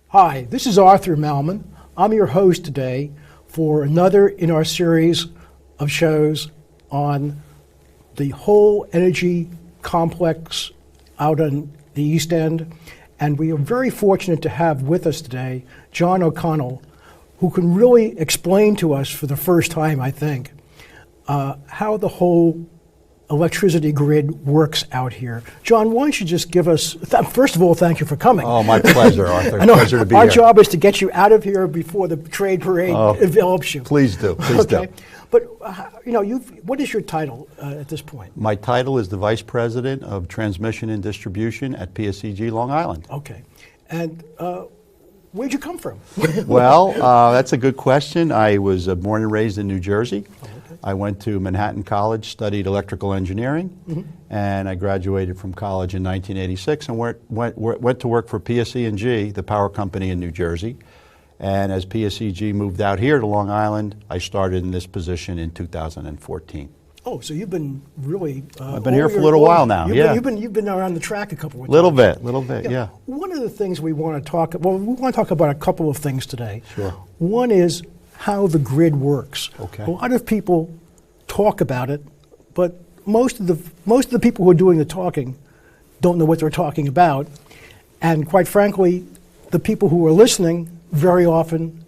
Hi, this is Arthur Malman. I'm your host today for another in our series of shows on the whole energy complex out on the East End. And we are very fortunate to have with us today John O'Connell, who can really explain to us for the first time, I think, how the whole electricity grid works out here. John, why don't you just give us, first of all, thank you for coming. Oh, my pleasure, Arthur. I know, pleasure to be our here. job is to get you out of here before the trade parade envelops you. Please do, please do. But, what is your title at this point? My title is the Vice President of Transmission and Distribution at PSEG Long Island. Okay. And where'd you come from? Well, that's a good question. I was born and raised in New Jersey. I went to Manhattan College, studied electrical engineering, and I graduated from college in 1986 and went to work for PSEG, the power company in New Jersey. And as PSEG moved out here to Long Island, I started in this position in 2014. Oh, so you've been really... I've been here for a little while now, You've been around the track a couple of times. Little bit, yeah. One of the things we want to talk about a couple of things today. Sure. One is how the grid works. Okay. A lot of people talk about it, but most of the people who are doing the talking don't know what they're talking about. And quite frankly, the people who are listening very often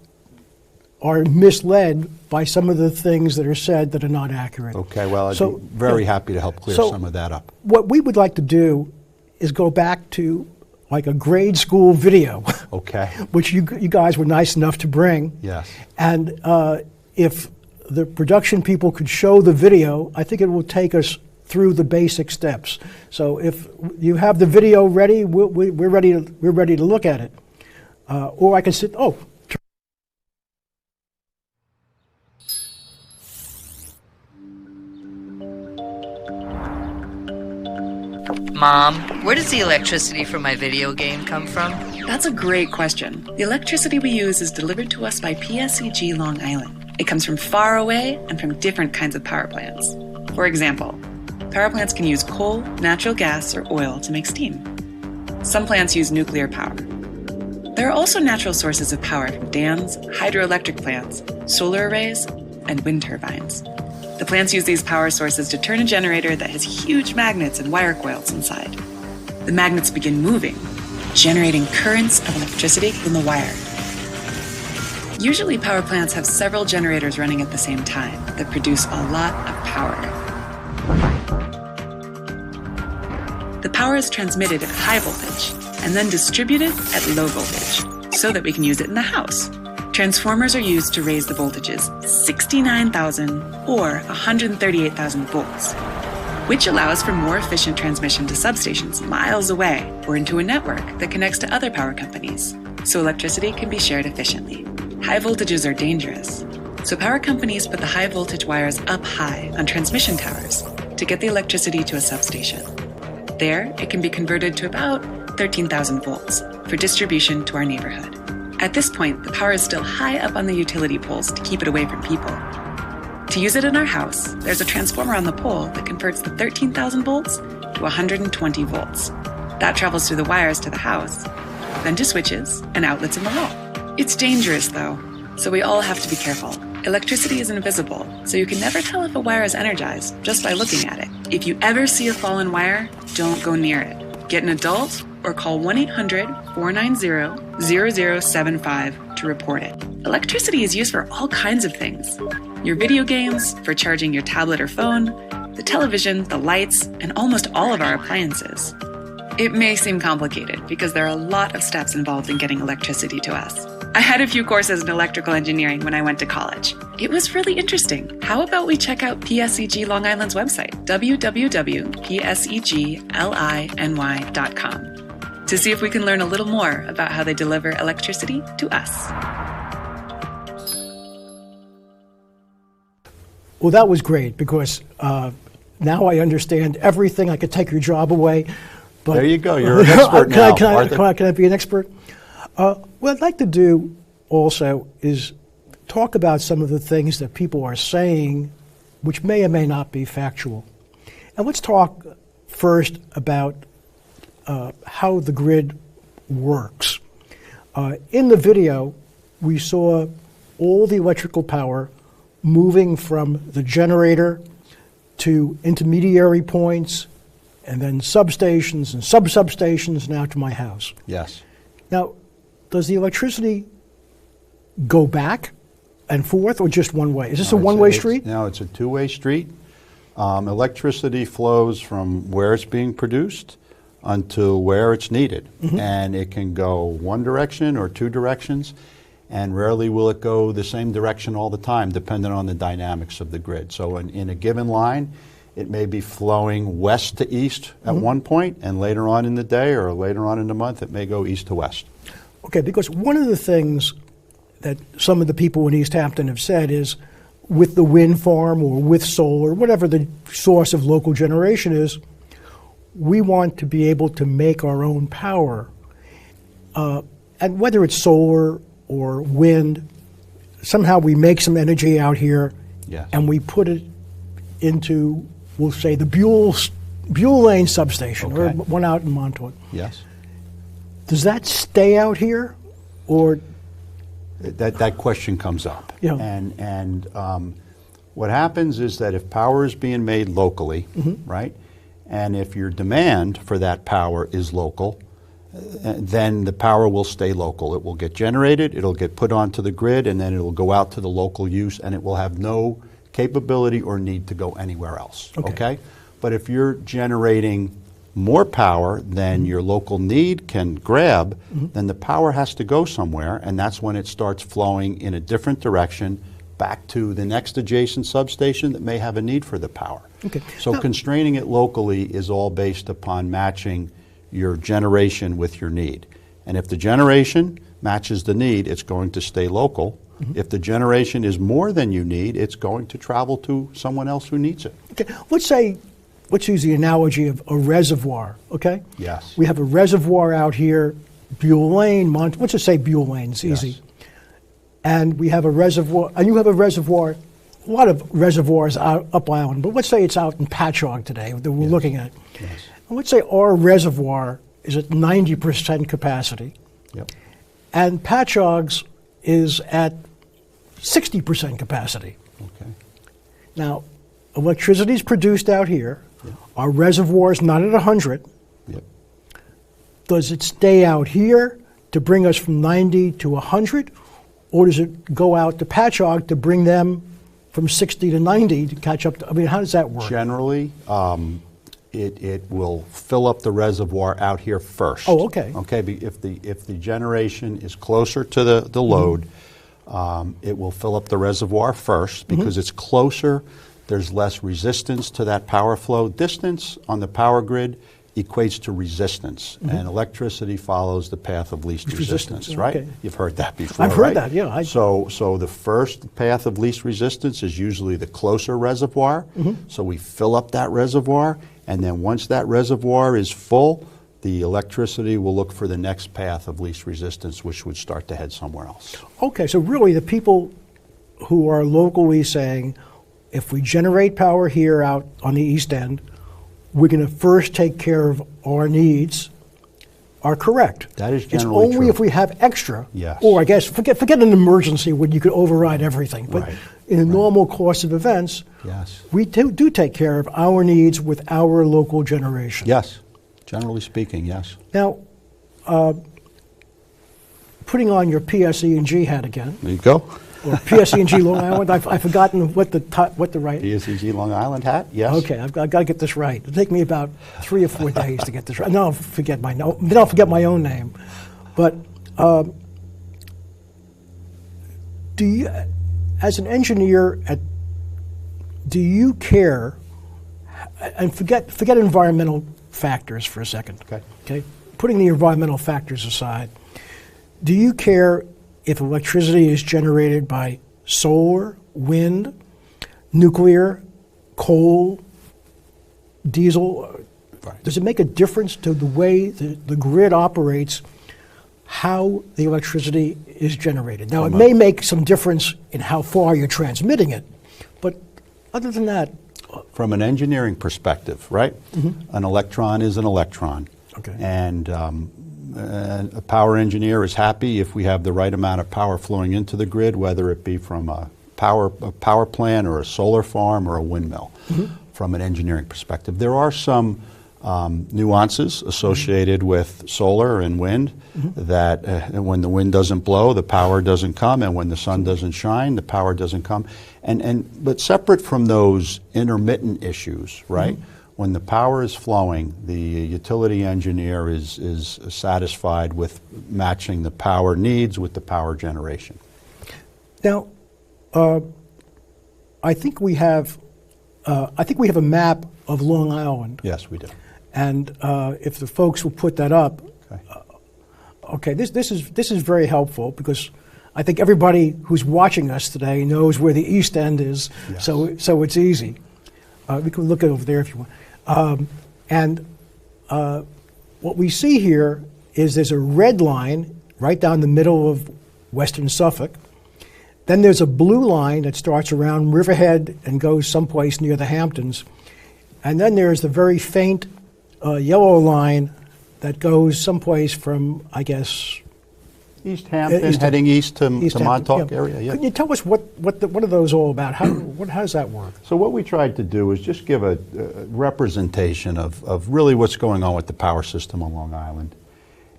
are misled by some of the things that are said that are not accurate. Okay, well, I'd be very happy to help clear some of that up. What we would like to do is go back to like a grade school video, okay, which you guys were nice enough to bring. Yes. And if the production people could show the video, I think it will take us through the basic steps. So if you have the video ready, we're ready to look at it. Or I can sit. Oh. Mom, where does the electricity for my video game come from? That's a great question. The electricity we use is delivered to us by PSEG Long Island. It comes from far away and from different kinds of power plants. For example, power plants can use coal, natural gas, or oil to make steam. Some plants use nuclear power. There are also natural sources of power from dams, hydroelectric plants, solar arrays, and wind turbines. The plants use these power sources to turn a generator that has huge magnets and wire coils inside. The magnets begin moving, generating currents of electricity from the wire. Usually, power plants have several generators running at the same time that produce a lot of power. The power is transmitted at high voltage and then distributed at low voltage so that we can use it in the house. Transformers are used to raise the voltages 69,000 or 138,000 volts, which allows for more efficient transmission to substations miles away or into a network that connects to other power companies, so electricity can be shared efficiently. High voltages are dangerous, so power companies put the high voltage wires up high on transmission towers to get the electricity to a substation. There, it can be converted to about 13,000 volts for distribution to our neighborhood. At this point, the power is still high up on the utility poles to keep it away from people. To use it in our house, there's a transformer on the pole that converts the 13,000 volts to 120 volts. That travels through the wires to the house, then to switches and outlets in the wall. It's dangerous, though, so we all have to be careful. Electricity is invisible, so you can never tell if a wire is energized just by looking at it. If you ever see a fallen wire, don't go near it. Get an adult or call 1-800-490-0075 to report it. Electricity is used for all kinds of things. Your video games, for charging your tablet or phone, the television, the lights, and almost all of our appliances. It may seem complicated because there are a lot of steps involved in getting electricity to us. I had a few courses in electrical engineering when I went to college. It was really interesting. How about we check out PSEG Long Island's website, www.psegLINY.com, to see if we can learn a little more about how they deliver electricity to us. Well, that was great because now I understand everything. I could take your job away. But there you go. You're an expert now, Arthur. Can I be an expert? What I'd like to do also is talk about some of the things that people are saying which may or may not be factual. And let's talk first about how the grid works. In the video, we saw all the electrical power moving from the generator to intermediary points, and then substations and sub-substations, now to my house. Yes. Now, does the electricity go back and forth, or just one way? Is this a one-way street? No, it's a two-way street. Electricity flows from where it's being produced until where it's needed. And it can go one direction or two directions, and rarely will it go the same direction all the time, depending on the dynamics of the grid. So in a given line, it may be flowing west to east at one point, and later on in the day or later on in the month, it may go east to west. Okay, because one of the things that some of the people in East Hampton have said is, with the wind farm or with solar, whatever the source of local generation is, we want to be able to make our own power. And whether it's solar or wind, somehow we make some energy out here, Yes. and we put it into, we'll say, the Buell Lane substation, or Okay. one out in Montauk. Yes. Does that stay out here, or That question comes up. Yeah. And what happens is that if power is being made locally, right, and if your demand for that power is local, then the power will stay local. It will get generated, it'll get put onto the grid, and then it will go out to the local use, and it will have no capability or need to go anywhere else. Okay. But if you're generating more power than your local need can grab, then the power has to go somewhere, and that's when it starts flowing in a different direction back to the next adjacent substation that may have a need for the power. Okay. So Now- constraining it locally is all based upon matching your generation with your need. And if the generation matches the need, it's going to stay local. If the generation is more than you need, it's going to travel to someone else who needs it. okay, let's use the analogy of a reservoir, okay? Yes. We have a reservoir out here, Buell Lane, let's just say Buell Lane, it's easy. Yes. And we have a reservoir, and you have a reservoir, a lot of reservoirs out up island, but let's say it's out in Patchogue today that we're looking at. Yes. And let's say our reservoir is at 90% capacity, Yep. and Patchogue's is at 60% capacity. Okay. Now, electricity is produced out here. Our reservoir is not at 100. Yep. Does it stay out here to bring us from 90 to 100, or does it go out to Patchogue to bring them from 60 to 90 to catch up to, I mean, how does that work? Generally, it will fill up the reservoir out here first. Oh, okay. Okay, if the generation is closer to the load, it will fill up the reservoir first because it's closer. There's less resistance to that power flow. Distance on the power grid equates to resistance, and electricity follows the path of least resistance, right? okay. You've heard that before, I've heard right? that, yeah. So the first path of least resistance is usually the closer reservoir. So we fill up that reservoir, and then once that reservoir is full, the electricity will look for the next path of least resistance, which would start to head somewhere else. Okay, so really the people who are locally saying, if we generate power here out on the East End, we're going to first take care of our needs, are correct. That is It's generally only true. if we have extra, Yes. or I guess forget an emergency when you could override everything. But Right, in a normal course of events, Yes. we do take care of our needs with our local generation. Yes. Generally speaking, yes. Now, putting on your PSEG hat again, There you go. or PSEG Long Island, I've forgotten what the right. PSEG Long Island hat, yes. Okay, I've got to get this right. It'll take me about 3 or 4 days to get this right. Then I'll forget my own name. But do you, as an engineer, do you care? And forget environmental factors for a second. Okay. Okay. Putting the environmental factors aside, do you care if electricity is generated by solar, wind, nuclear, coal, diesel? Right. Does it make a difference to the way the grid operates, how the electricity is generated? Now, it may make some difference in how far you're transmitting it, but other than that, From an engineering perspective, right? An electron is an electron. Okay. And and a power engineer is happy if we have the right amount of power flowing into the grid, whether it be from a power plant or a solar farm or a windmill, from an engineering perspective. There are some nuances associated with solar and wind that when the wind doesn't blow, the power doesn't come, and when the sun doesn't shine, the power doesn't come. But separate from those intermittent issues, right? When the power is flowing, the utility engineer is satisfied with matching the power needs with the power generation. Now, I think we have a map of Long Island. Yes, we do. And if the folks will put that up, okay. This is very helpful because I think everybody who's watching us today knows where the East End is. Yes. So it's easy. We can look over there if you want. What we see here is there's a red line right down the middle of Western Suffolk. Then there's a blue line that starts around Riverhead and goes someplace near the Hamptons. And then there's the very faint yellow line that goes someplace from, I guess, East Hampton, heading east to Montauk area. Yeah. Can you tell us what are those all about? How does that work? So what we tried to do is just give a representation of really what's going on with the power system on Long Island.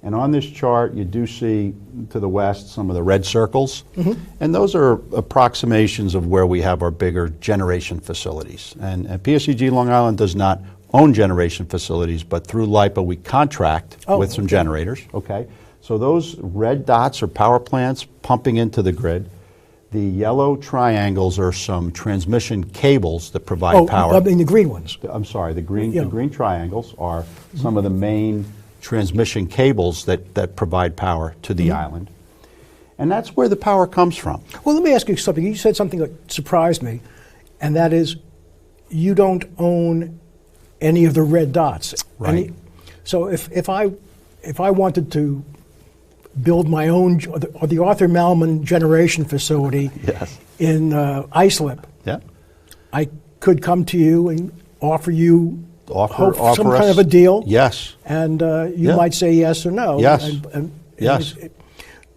And on this chart, you do see to the west some of the red circles. And those are approximations of where we have our bigger generation facilities. And PSEG Long Island does not own generation facilities, but through LIPA we contract with some generators. Okay, so those red dots are power plants pumping into the grid. The yellow triangles are some transmission cables that provide power. I mean the green ones. I'm sorry, the green triangles are some of the main transmission cables that provide power to the island. And that's where the power comes from. Well, let me ask you something. You said something that surprised me, and that is you don't own any of the red dots. Right. So if I wanted to build my own, or the Arthur Malman generation facility in Islip, I could come to you and offer you some kind of a deal. Yes. And you might say yes or no. Yes. Yes.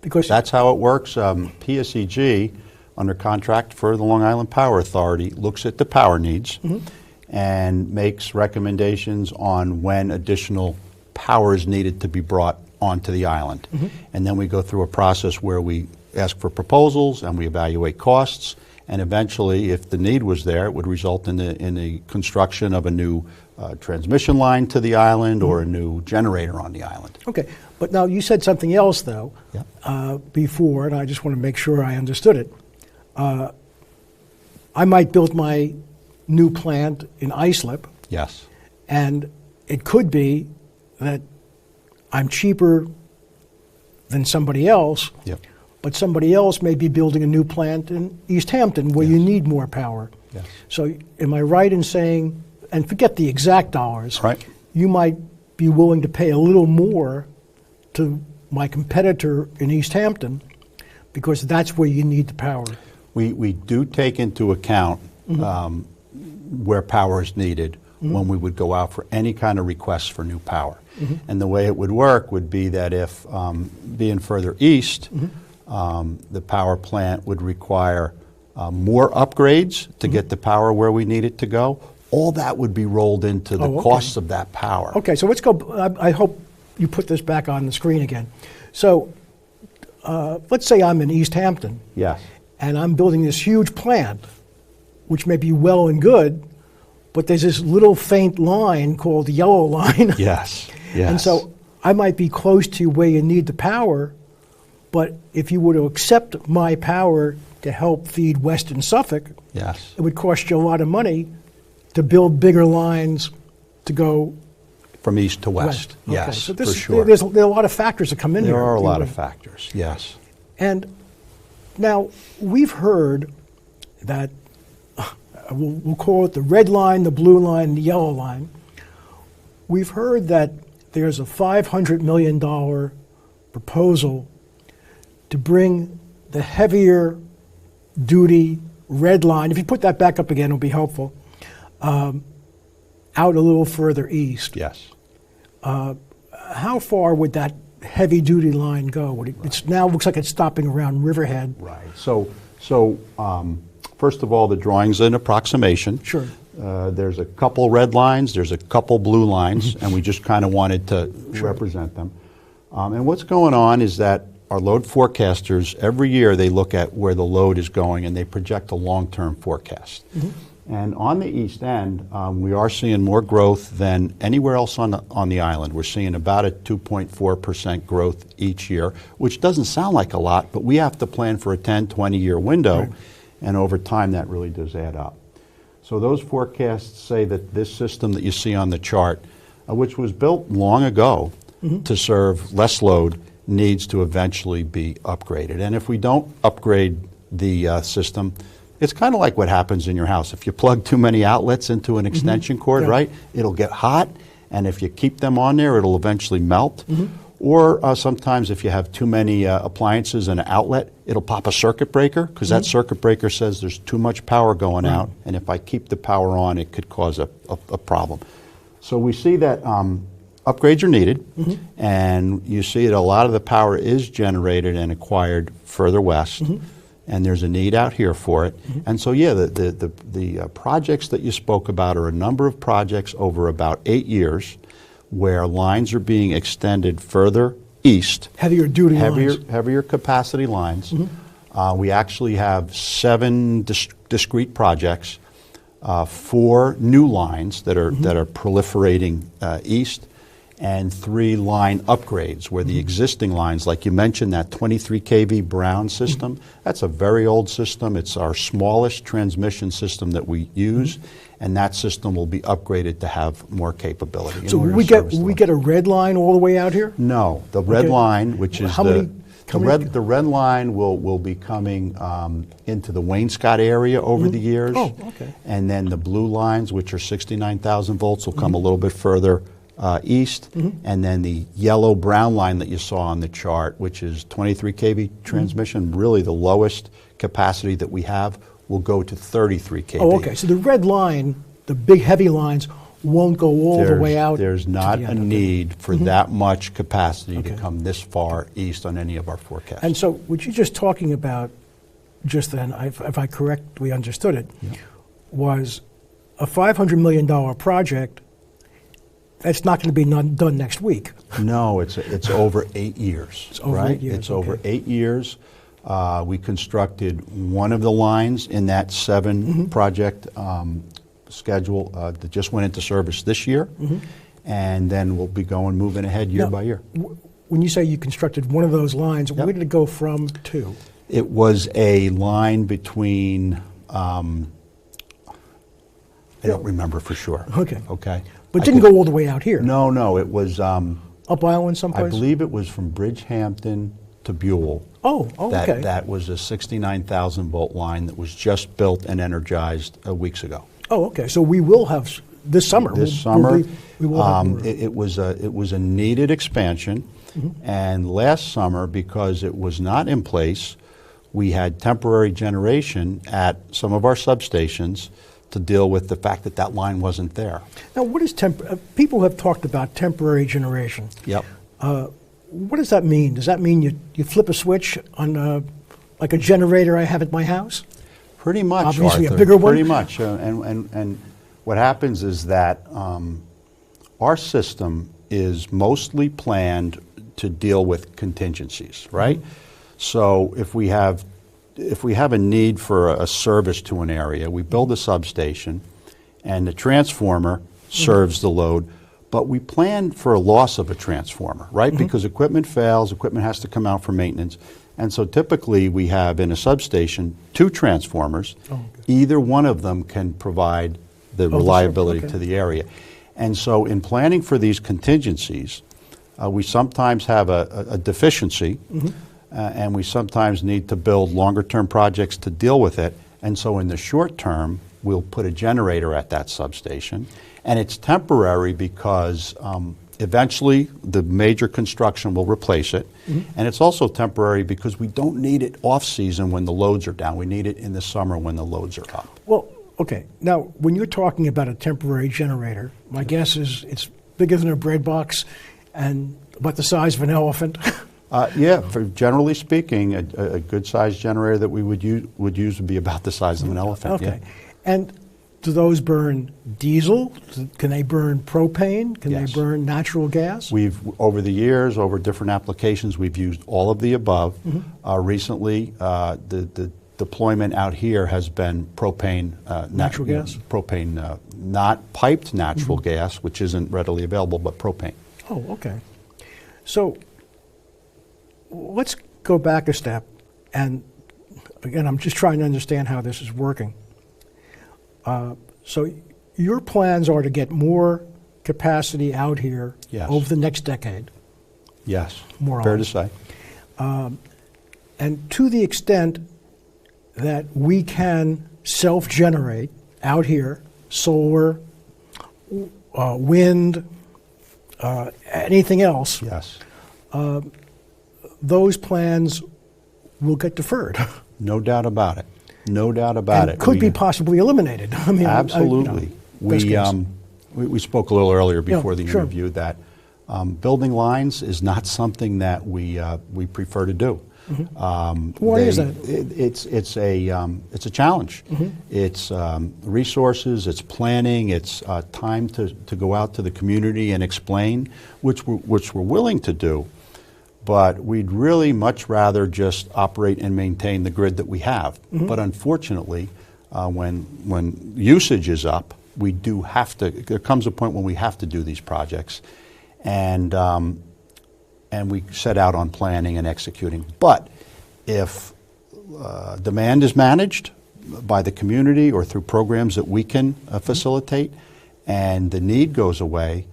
Because that's how it works. PSEG, under contract for the Long Island Power Authority, looks at the power needs and makes recommendations on when additional power is needed to be brought onto the island. And then we go through a process where we ask for proposals and we evaluate costs. And eventually, if the need was there, it would result in the construction of a new transmission line to the island or a new generator on the island. Okay, but now you said something else, though, before, and I just want to make sure I understood it. I might build my new plant in Islip. Yes. And it could be that I'm cheaper than somebody else, but somebody else may be building a new plant in East Hampton where you need more power. Yes. So am I right in saying, and forget the exact dollars, you might be willing to pay a little more to my competitor in East Hampton because that's where you need the power? We do take into account where power is needed when we would go out for any kind of requests for new power. And the way it would work would be that if, being further east, the power plant would require more upgrades to get the power where we need it to go, all that would be rolled into the costs of that power. Okay, so let's go, I hope you put this back on the screen again. So let's say I'm in East Hampton. Yes. And I'm building this huge plant, which may be well and good, but there's this little faint line called the yellow line. Yes, yes. And so I might be close to where you need the power, but if you were to accept my power to help feed Western Suffolk, it would cost you a lot of money to build bigger lines to go from east to west. Okay. Yes, so for sure. There are a lot of factors that come in here. There are a lot of factors, yes. And now we've heard that, we'll call it the red line, the blue line, the yellow line. We've heard that there's a $500 million proposal to bring the heavier duty red line, if you put that back up again, it'll be helpful, out a little further east. Yes. How far would that heavy-duty line go? It's now looks like it's stopping around Riverhead. Right. So first of all, the drawing's an approximation. Sure. There's a couple red lines, there's a couple blue lines, and we just kind of wanted to represent them. And what's going on is that our load forecasters, every year they look at where the load is going and they project a long-term forecast. And on the east end, we are seeing more growth than anywhere else on the island. We're seeing about a 2.4% growth each year, which doesn't sound like a lot, but we have to plan for a 10, 20-year window, and over time that really does add up. So those forecasts say that this system that you see on the chart, which was built long ago to serve less load, needs to eventually be upgraded. And if we don't upgrade the system, it's kind of like what happens in your house. If you plug too many outlets into an extension cord, right, it'll get hot, and if you keep them on there, it'll eventually melt. Or sometimes if you have too many appliances in an outlet, it'll pop a circuit breaker, because that circuit breaker says there's too much power going out, and if I keep the power on, it could cause a problem. So we see that upgrades are needed, and you see that a lot of the power is generated and acquired further west, and there's a need out here for it. And so, yeah, the projects that you spoke about are a number of projects over about 8 years where lines are being extended further east. Heavier duty lines. Heavier capacity lines. We actually have 7 discrete projects, 4 new lines that are proliferating east, and 3 line upgrades where the existing lines, like you mentioned, that 23 kV Brown system, that's a very old system. It's our smallest transmission system that we use, and that system will be upgraded to have more capability. So we get a red line all the way out here? No, the red line, which is the red line will be coming into the Wainscott area over the years. Oh, okay. And then the blue lines, which are 69,000 volts, will come a little bit further east, and then the yellow-brown line that you saw on the chart, which is 23 kV transmission, really the lowest capacity that we have, will go to 33 kV. Oh, okay. So the red line, the big heavy lines, won't go all the way out. There's not a need for that much capacity to come this far east on any of our forecasts. And so what you're just talking about just then, if I correctly understood it, was a $500 million project. It's not going to be done next week. No, it's over 8 years. It's over 8 years. It's over 8 years. We constructed one of the lines in that 7 project schedule that just went into service this year, and then we'll be moving ahead year by year. When you say you constructed one of those lines, where did it go from to? It was a line between, I don't remember for sure. Okay. But it didn't go all the way out here. No, it was up island someplace? I believe it was from Bridgehampton to Buell. Okay. That was a 69,000 volt line that was just built and energized weeks ago. Oh, okay. So we will have this summer. We will have it was a needed expansion, and last summer, because it was not in place, we had temporary generation at some of our substations to deal with the fact that that line wasn't there. Now, what is people have talked about temporary generation. Yep. What does that mean? Does that mean you flip a switch on like a generator I have at my house? Pretty much, obviously Arthur. A bigger one? Pretty much. And what happens is that our system is mostly planned to deal with contingencies, right? So if we have a need for a service to an area, we build a substation, and the transformer serves the load, but we plan for a loss of a transformer, right? Because equipment fails, equipment has to come out for maintenance. And so typically we have in a substation 2 transformers. Either one of them can provide the reliability to the area. And so in planning for these contingencies, we sometimes have a deficiency, and we sometimes need to build longer-term projects to deal with it. And so in the short term, we'll put a generator at that substation. And it's temporary because eventually the major construction will replace it. And it's also temporary because we don't need it off-season when the loads are down. We need it in the summer when the loads are up. Well, okay. Now, when you're talking about a temporary generator, my guess is it's bigger than a bread box, and about the size of an elephant. Yeah, generally speaking, a good-sized generator that we would use would be about the size of an elephant. Okay. Yeah. And do those burn diesel? Can they burn propane? Can Yes. they burn natural gas? We've, over the years, over different applications, we've used all of the above. Recently, the deployment out here has been propane. Natural gas? Propane, not piped natural gas, which isn't readily available, but propane. Oh, okay. So let's go back a step. And again, I'm just trying to understand how this is working. So your plans are to get more capacity out here Yes. over the next decade. Yes, More or fair less. to say. And to the extent that we can self-generate out here, solar, wind, anything else, Yes. those plans will get deferred. No doubt about it. No doubt about and it. could be possibly eliminated. I mean, Absolutely. best case. We spoke a little earlier before the sure. interview that building lines is not something that we prefer to do. Why is that? It's a challenge. It's resources, it's planning, it's time to go out to the community and explain, which we're willing to do. But we'd really much rather just operate and maintain the grid that we have. But unfortunately, when usage is up, we do have to. There comes a point when we have to do these projects, and we set out on planning and executing. But if demand is managed by the community or through programs that we can facilitate, and the need goes away,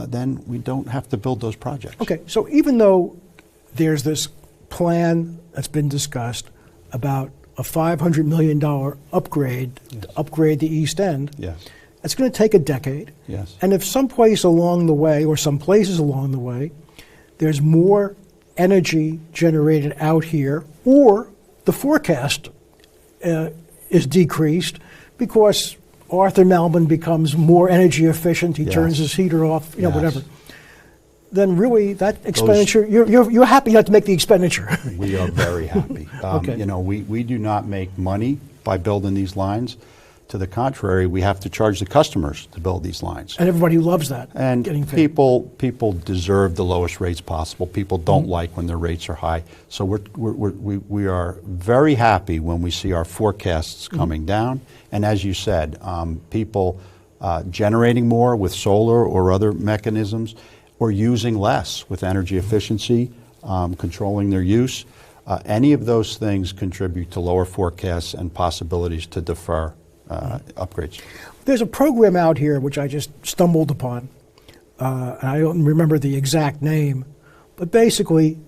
then we don't have to build those projects. Okay, so even though there's this plan that's been discussed about a $500 million upgrade to upgrade the East End, Yes. it's going to take a decade. Yes. And if someplace along the way, or some places along the way, there's more energy generated out here, or the forecast is decreased because Arthur Melman becomes more energy efficient, he Yes. turns his heater off, Yes. whatever, then really that expenditure, you're happy you have to make the expenditure. We are very happy. Okay. You know, we do not make money by building these lines. To the contrary, we have to charge the customers to build these lines. And everybody loves that. And getting paid. people deserve the lowest rates possible. People don't like when their rates are high. So we are very happy when we see our forecasts coming down. And as you said, people generating more with solar or other mechanisms, or using less with energy efficiency, controlling their use. Any of those things contribute to lower forecasts and possibilities to defer upgrades. There's a program out here which I just stumbled upon. And I don't remember the exact name, but basically,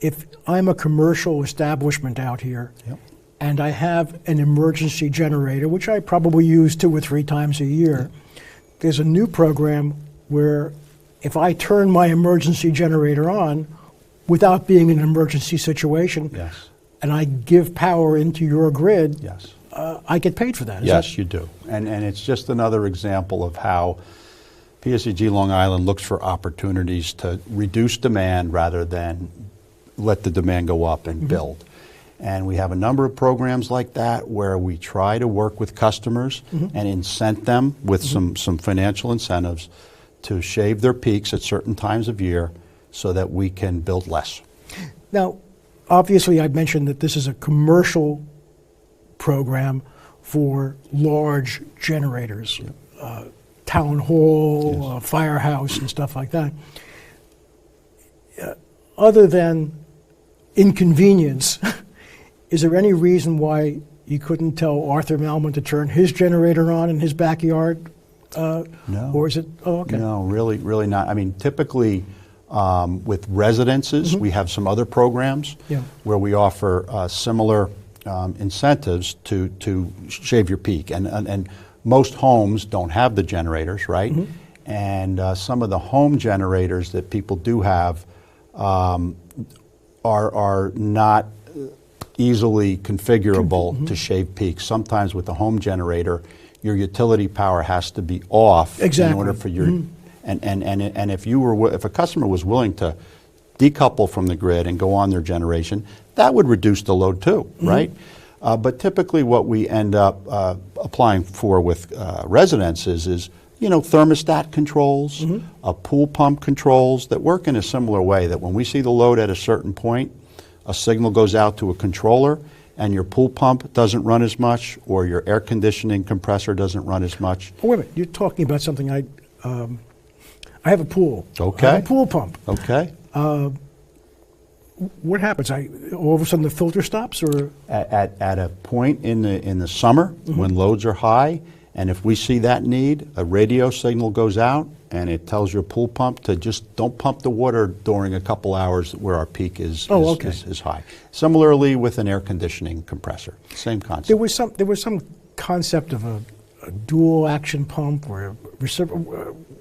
if I'm a commercial establishment out here, Yep. and I have an emergency generator, which I probably use 2 or 3 times a year, there's a new program where if I turn my emergency generator on without being in an emergency situation, Yes. and I give power into your grid, Yes. I get paid for that. Is Yes, that- you do. And it's just another example of how PSEG Long Island looks for opportunities to reduce demand rather than let the demand go up and build. And we have a number of programs like that where we try to work with customers and incent them with some financial incentives to shave their peaks at certain times of year so that we can build less. Now, obviously, I mentioned that this is a commercial program for large generators, town hall, firehouse, and stuff like that. Other than inconvenience, is there any reason why you couldn't tell Arthur Melman to turn his generator on in his backyard? No. Or is it? Oh, okay. No, really not. I mean, typically with residences, we have some other programs Yeah. where we offer similar incentives to shave your peak. And most homes don't have the generators, right? And some of the home generators that people do have are not easily configurable to shave peaks. Sometimes with the home generator, your utility power has to be off in Exactly. order for your And if a customer was willing to decouple from the grid and go on their generation, that would reduce the load too, right? But typically what we end up applying for with residences is thermostat controls, pool pump controls that work in a similar way, that when we see the load at a certain point, a signal goes out to a controller and your pool pump doesn't run as much or your air conditioning compressor doesn't run as much. Oh, wait a minute. You're talking about something I have a pool. Okay. I have a pool pump. Okay. What happens? All of a sudden the filter stops, or at a point in the summer when loads are high, and if we see that need, a radio signal goes out and it tells your pool pump to just don't pump the water during a couple hours where our peak is high. Similarly with an air conditioning compressor, same concept. There was some concept of a dual action pump or a reciprocal.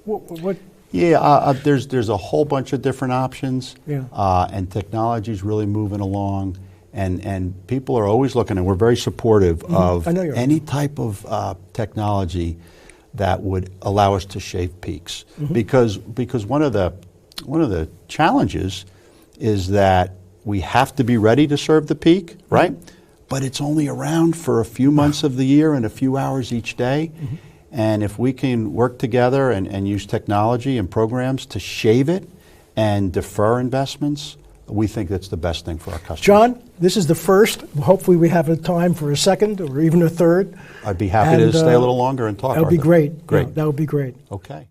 What? Yeah, there's a whole bunch of different options, Yeah. And technology's really moving along, and people are always looking, and we're very supportive of any type of technology that would allow us to shave peaks, because one of the challenges is that we have to be ready to serve the peak, right? But it's only around for a few months of the year and a few hours each day. And if we can work together and use technology and programs to shave it and defer investments, we think that's the best thing for our customers. John, this is the first. Hopefully we have a time for a second or even a third. I'd be happy to stay a little longer and talk. That would be great. Great. Yeah, that would be great. Okay.